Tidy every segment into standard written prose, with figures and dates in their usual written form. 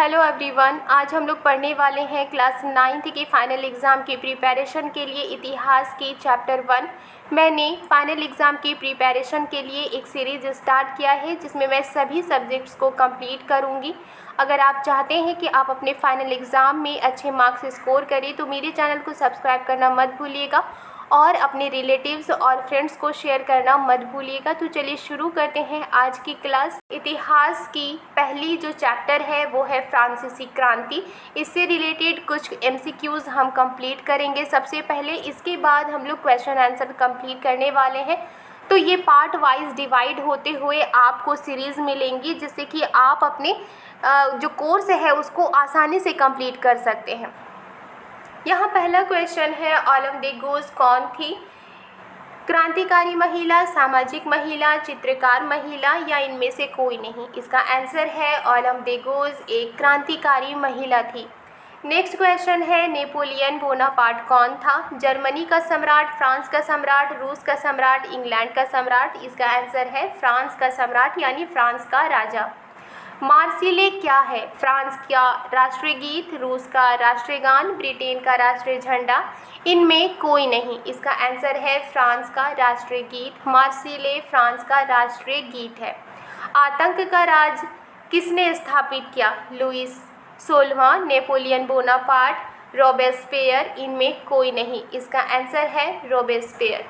Hello everyone, आज हम लोग पढ़ने वाले हैं क्लास 9th के फाइनल एग्ज़ाम की प्रिपरेशन के लिए इतिहास की चैप्टर 1। मैंने फाइनल एग्ज़ाम की प्रिपरेशन के लिए एक सीरीज़ स्टार्ट किया है जिसमें मैं सभी सब्जेक्ट्स को कंप्लीट करूंगी। अगर आप चाहते हैं कि आप अपने फाइनल एग्ज़ाम में अच्छे मार्क्स स्कोर करें तो मेरे चैनल को सब्सक्राइब करना मत भूलिएगा और अपने रिलेटिव्स और फ्रेंड्स को शेयर करना मत भूलिएगा। तो चलिए शुरू करते हैं आज की क्लास। इतिहास की पहली जो चैप्टर है वो है फ्रांसीसी क्रांति। इससे रिलेटेड कुछ MCQs हम कंप्लीट करेंगे सबसे पहले, इसके बाद हम लोग क्वेश्चन आंसर कंप्लीट करने वाले हैं। तो ये पार्ट वाइज डिवाइड होते हुए आपको सीरीज़ मिलेंगी जिससे कि आप अपने जो कोर्स है उसको आसानी से कंप्लीट कर सकते हैं। यहाँ पहला क्वेश्चन है, ऑलम दे गोज कौन थी? क्रांतिकारी महिला, सामाजिक महिला, चित्रकार महिला या इनमें से कोई नहीं? इसका आंसर है ऑलम दे गोज एक क्रांतिकारी महिला थी। नेक्स्ट क्वेश्चन है, नेपोलियन बोनापार्ट कौन था? जर्मनी का सम्राट, फ्रांस का सम्राट, रूस का सम्राट, इंग्लैंड का सम्राट? इसका आंसर है फ्रांस का सम्राट यानी फ्रांस का राजा। मार्सिले क्या है? फ्रांस का राष्ट्रीय गीत, रूस का राष्ट्रीय गान, ब्रिटेन का राष्ट्रीय झंडा? इनमें कोई नहीं। इसका आंसर है फ्रांस का राष्ट्रीय गीत। मार्सिले फ्रांस का राष्ट्रीय गीत है। आतंक का राज किसने स्थापित किया? लुईस 16वां, नेपोलियन बोनापार्ट, रॉबेस्पियर? इनमें कोई नहीं। इसका आंसर है रॉबेस्पियर।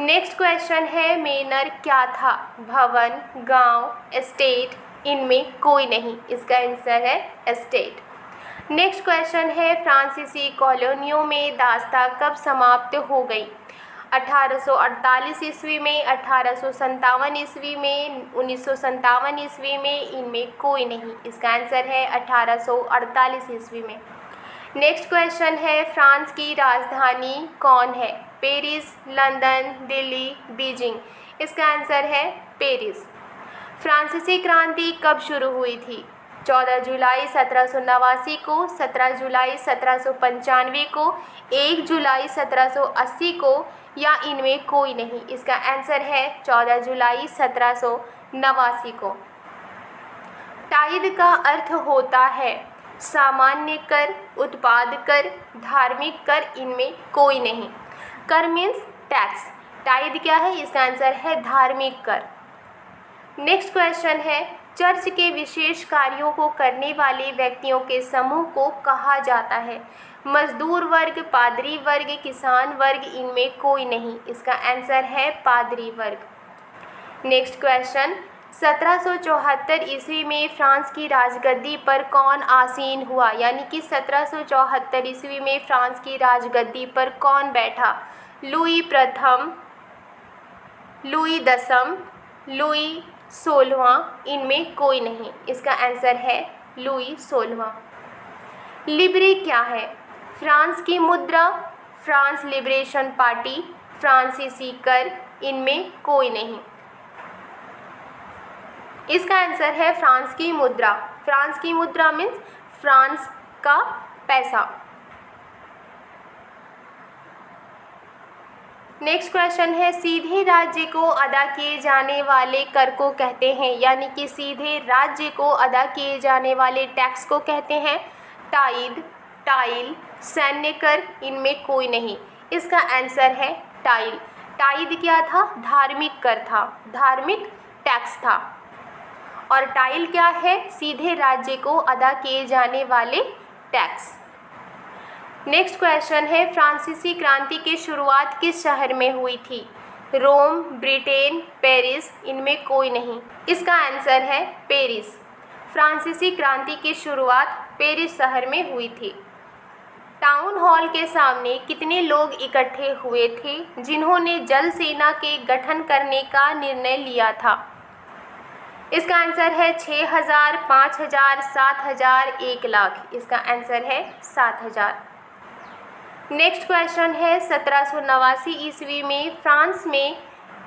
नेक्स्ट क्वेश्चन है, मेनर क्या था? भवन, गांव, एस्टेट? इनमें कोई नहीं। इसका आंसर है एस्टेट। नेक्स्ट क्वेश्चन है, फ्रांसीसी कॉलोनियों में दास्ता कब समाप्त हो गई? 1848 ईस्वी में, 1857 ईस्वी में, 1957 ईस्वी में? इनमें कोई नहीं। इसका आंसर है 1848 ईस्वी में। नेक्स्ट क्वेश्चन है, फ्रांस की राजधानी कौन है? Paris, London, Delhi, Beijing? इसका आंसर है पेरिस। फ्रांसीसी क्रांति कब शुरू हुई थी? 14 जुलाई 1789 को, 17 जुलाई 1795 को, 1 जुलाई 1780 को या इनमें कोई नहीं? इसका आंसर है 14 जुलाई 1789 को। टाइद का अर्थ होता है सामान्य कर, उत्पाद कर, धार्मिक कर? इनमें कोई नहीं। कर मीन्स टैक्स। टाइद क्या है? इसका आंसर है धार्मिक कर। नेक्स्ट क्वेश्चन है, चर्च के विशेष कार्यों को करने वाले व्यक्तियों के समूह को कहा जाता है? मजदूर वर्ग, पादरी वर्ग, किसान वर्ग? इनमें कोई नहीं। इसका आंसर है पादरी वर्ग। नेक्स्ट क्वेश्चन, 1774 ईस्वी में फ्रांस की राजगद्दी पर कौन आसीन हुआ? यानी कि 1774 ईस्वी में फ्रांस की राजगद्दी पर कौन बैठा? लुई प्रथम, लुई दसम, लुई 16वां? इनमें कोई नहीं। इसका आंसर है लुई 16वां। लिब्रे क्या है? फ्रांस की मुद्रा, फ्रांस लिबरेशन पार्टी, फ्रांसीसी कर? इनमें कोई नहीं। इसका आंसर है फ्रांस की मुद्रा। फ्रांस की मुद्रा मीन्स फ्रांस का पैसा। नेक्स्ट क्वेश्चन है, सीधे राज्य को अदा किए जाने वाले कर को कहते हैं? यानी कि सीधे राज्य को अदा किए जाने वाले टैक्स को कहते हैं टाइद, टाइल, सैन्य कर? इनमें कोई नहीं। इसका आंसर है टाइल। टाइद क्या था? धार्मिक कर था, धार्मिक टैक्स था। और टाइल क्या है? सीधे राज्य को अदा किए जाने वाले टैक्स। नेक्स्ट क्वेश्चन है, फ्रांसीसी क्रांति की शुरुआत किस शहर में हुई थी? रोम, ब्रिटेन, पेरिस? इनमें कोई नहीं। इसका आंसर है पेरिस। फ्रांसीसी क्रांति की शुरुआत पेरिस शहर में हुई थी। टाउन हॉल के सामने कितने लोग इकट्ठे हुए थे जिन्होंने जल सेना के गठन करने का निर्णय लिया था? इसका आंसर है 6000, 5000, 7000, 1 लाख? इसका आंसर है 7000। नेक्स्ट क्वेश्चन है, 1789 ईस्वी में फ्रांस में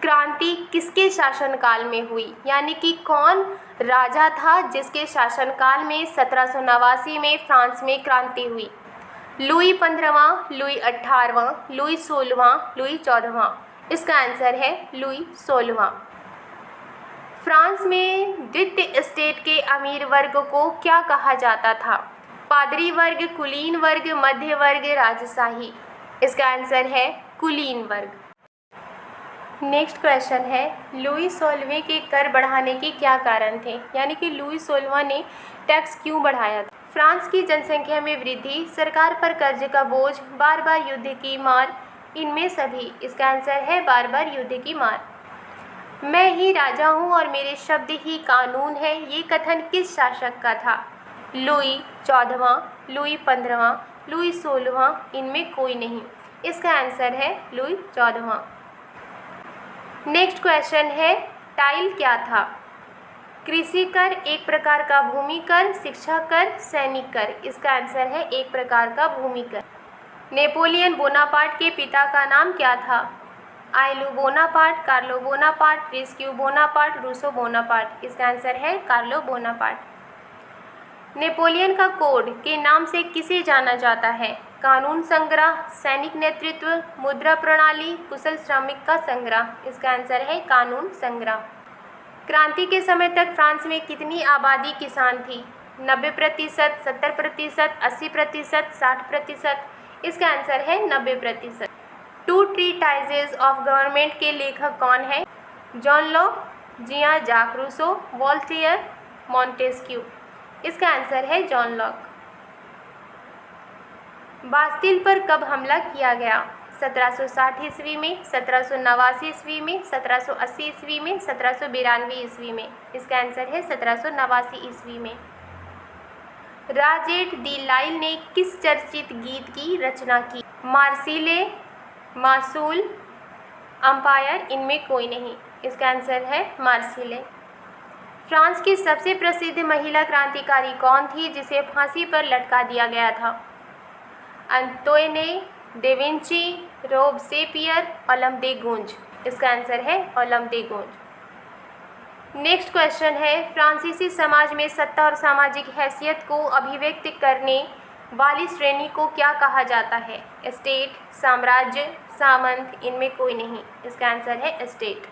क्रांति किसके शासनकाल में हुई? यानी कि कौन राजा था जिसके शासनकाल में 1789 में फ्रांस में क्रांति हुई? लुई 15वां, लुई 18वां, लुई 16वां, लुई 14वां? इसका आंसर है लुई 16वां। फ्रांस में द्वितीय स्टेट के अमीर वर्ग को क्या कहा जाता था? पादरी वर्ग, कुलीन वर्ग, मध्य वर्ग, राजशाही। इसका आंसर है कुलीन वर्ग। नेक्स्ट क्वेश्चन है, लुई 16वें के कर बढ़ाने के क्या कारण थे? यानी कि लुई 16वां ने टैक्स क्यों बढ़ाया था? फ्रांस की जनसंख्या में वृद्धि, सरकार पर कर्ज का बोझ, बार बार युद्ध की मार, इनमें सभी। इसका आंसर है बार बार युद्ध की मार। मैं ही राजा हूँ और मेरे शब्द ही कानून है, ये कथन किस शासक का था? लुई 14वां, लुई 15वां, लुई 16वां, इनमें कोई नहीं। इसका आंसर है लुई 14वां। नेक्स्ट क्वेश्चन है, टाइल क्या था? कृषि कर, एक प्रकार का भूमि कर, शिक्षा कर, सैनिक कर। इसका आंसर है एक प्रकार का भूमि कर। नेपोलियन बोनापार्ट के पिता का नाम क्या था? आइलू बोनापार्ट, कार्लो बोनापार्ट, प्रिस्क्यू बोनापार्ट, रूसो बोनापार्ट। इसका आंसर है कार्लो बोनापार्ट। नेपोलियन का कोड के नाम से किसे जाना जाता है? कानून संग्रह, सैनिक नेतृत्व, मुद्रा प्रणाली, कुशल श्रमिक का संग्रह। इसका आंसर है कानून संग्रह। क्रांति के समय तक फ्रांस में कितनी आबादी किसान थी? 90%, 70%, 80%, 60%। इसका आंसर है 90%। टू ट्रीटाइजेज ऑफ गवर्नमेंट के लेखक कौन है? जॉन लॉक, जियां जाक रूसो, वॉल्टेयर, मॉन्टेस्क्यू। इसका आंसर है जॉन लॉक। बास्तिल पर कब हमला किया गया? 1760 ईस्वी में, 1789 ईस्वी में, 1780 ईस्वी में, 1792 ईस्वी में। इसका आंसर है 1789 ईस्वी में। राजेट दी लाइल ने किस चर्चित गीत की रचना की? मार्सिले, मासूल, अंपायर, इनमें कोई नहीं। इसका आंसर है मार्सिले। फ्रांस की सबसे प्रसिद्ध महिला क्रांतिकारी कौन थी जिसे फांसी पर लटका दिया गया था? अंतोइने दे विंची, रोबेस्पियर, ओलम दे गूंज। इसका आंसर है ओलम दे गूंज। नेक्स्ट क्वेश्चन है, फ्रांसीसी समाज में सत्ता और सामाजिक हैसियत को अभिव्यक्त करने वाली श्रेणी को क्या कहा जाता है? एस्टेट, साम्राज्य, सामंत, इनमें कोई नहीं। इसका आंसर है एस्टेट।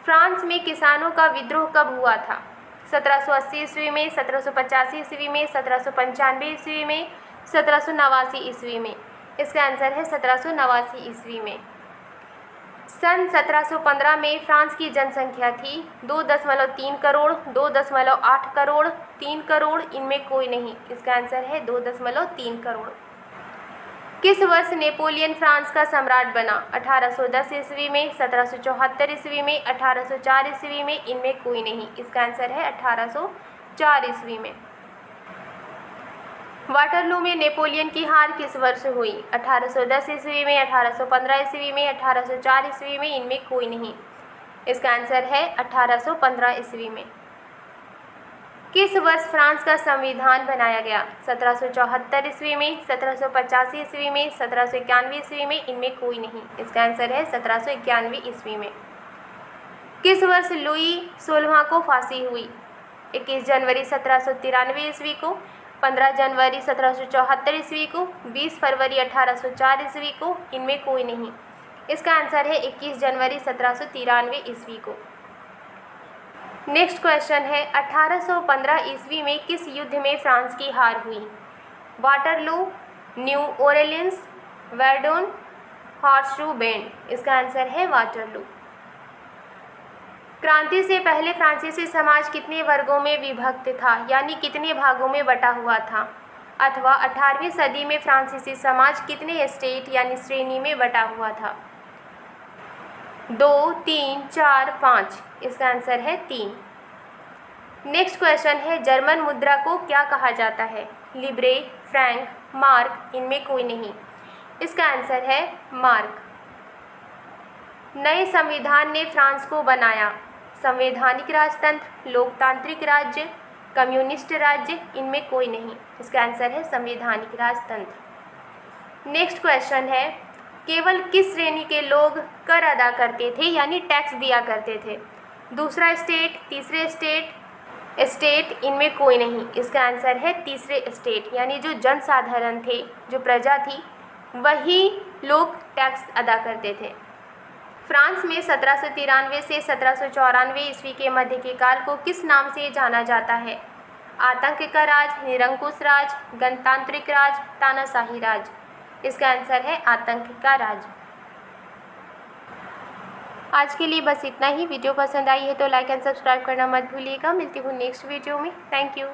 फ्रांस में किसानों का विद्रोह कब हुआ था? 1780 ईस्वी में, 1785 ईस्वी में, 1795 ईस्वी में, 1789 ईस्वी में। इसका आंसर है 1789 ईस्वी में। सन 1715 में फ्रांस की जनसंख्या थी 2.3 करोड़, 2.8 करोड़, 3 करोड़, इनमें कोई नहीं। इसका आंसर है 2.3 करोड़। किस वर्ष नेपोलियन फ्रांस का सम्राट बना? 1810 ईस्वी में, 1774 ईस्वी में, 1804 ईस्वी में, इनमें कोई नहीं। इसका आंसर है 1804 ईस्वी में। वाटरलू में नेपोलियन की हार किस वर्ष हुई? 1810 ईस्वी में, 1815 ईस्वी में, 1804 ईस्वी में, इनमें कोई नहीं। इसका आंसर है 1815 ईस्वी में। किस वर्ष फ्रांस का संविधान बनाया गया? 1774 ईस्वी में, 1785 ईस्वी में, 1791 ईस्वी में, इनमें कोई नहीं। इसका आंसर है 1791 ईस्वी में। किस वर्ष लुई 16वां को फांसी हुई? 21 जनवरी 1793 ईस्वी को, 15 जनवरी 1774 ईस्वी को, 20 फरवरी 1804 ईस्वी को, इनमें कोई नहीं। इसका आंसर है 21 जनवरी 1793 ईस्वी को। नेक्स्ट क्वेश्चन है, 1815 ईस्वी में किस युद्ध में फ्रांस की हार हुई? Waterloo, new Orleans, वर्डन, horseshoe bend. इसका आंसर है वाटरलू। क्रांति से पहले फ्रांसीसी समाज कितने वर्गों में विभक्त था, यानी कितने भागों में बटा हुआ था? अथवा 18वीं सदी में फ्रांसीसी समाज कितने स्टेट यानी श्रेणी में बटा हुआ था? 2, 3, 4, 5। इसका आंसर है 3। नेक्स्ट क्वेश्चन है, जर्मन मुद्रा को क्या कहा जाता है? लिब्रे, फ्रैंक, मार्क, इनमें कोई नहीं। इसका आंसर है मार्क। नए संविधान ने फ्रांस को बनाया? संवैधानिक राजतंत्र, लोकतांत्रिक राज्य, कम्युनिस्ट राज्य, इनमें कोई नहीं। इसका आंसर है संवैधानिक राजतंत्र। नेक्स्ट क्वेश्चन है, केवल किस श्रेणी के लोग कर अदा करते थे यानी टैक्स दिया करते थे? दूसरा स्टेट, तीसरे स्टेट, इनमें कोई नहीं। इसका आंसर है तीसरे स्टेट, यानी जो जनसाधारण थे, जो प्रजा थी, वही लोग टैक्स अदा करते थे। फ्रांस में 1793 से 1794 ईस्वी के मध्य के काल को किस नाम से जाना जाता है? आतंक का राज, निरंकुश राज, गणतांत्रिक राज, तानाशाही राज। इसका आंसर है आतंक का राज। आज के लिए बस इतना ही। वीडियो पसंद आई है तो लाइक एंड सब्सक्राइब करना मत भूलिएगा। मिलती हूँ नेक्स्ट वीडियो में। Thank you.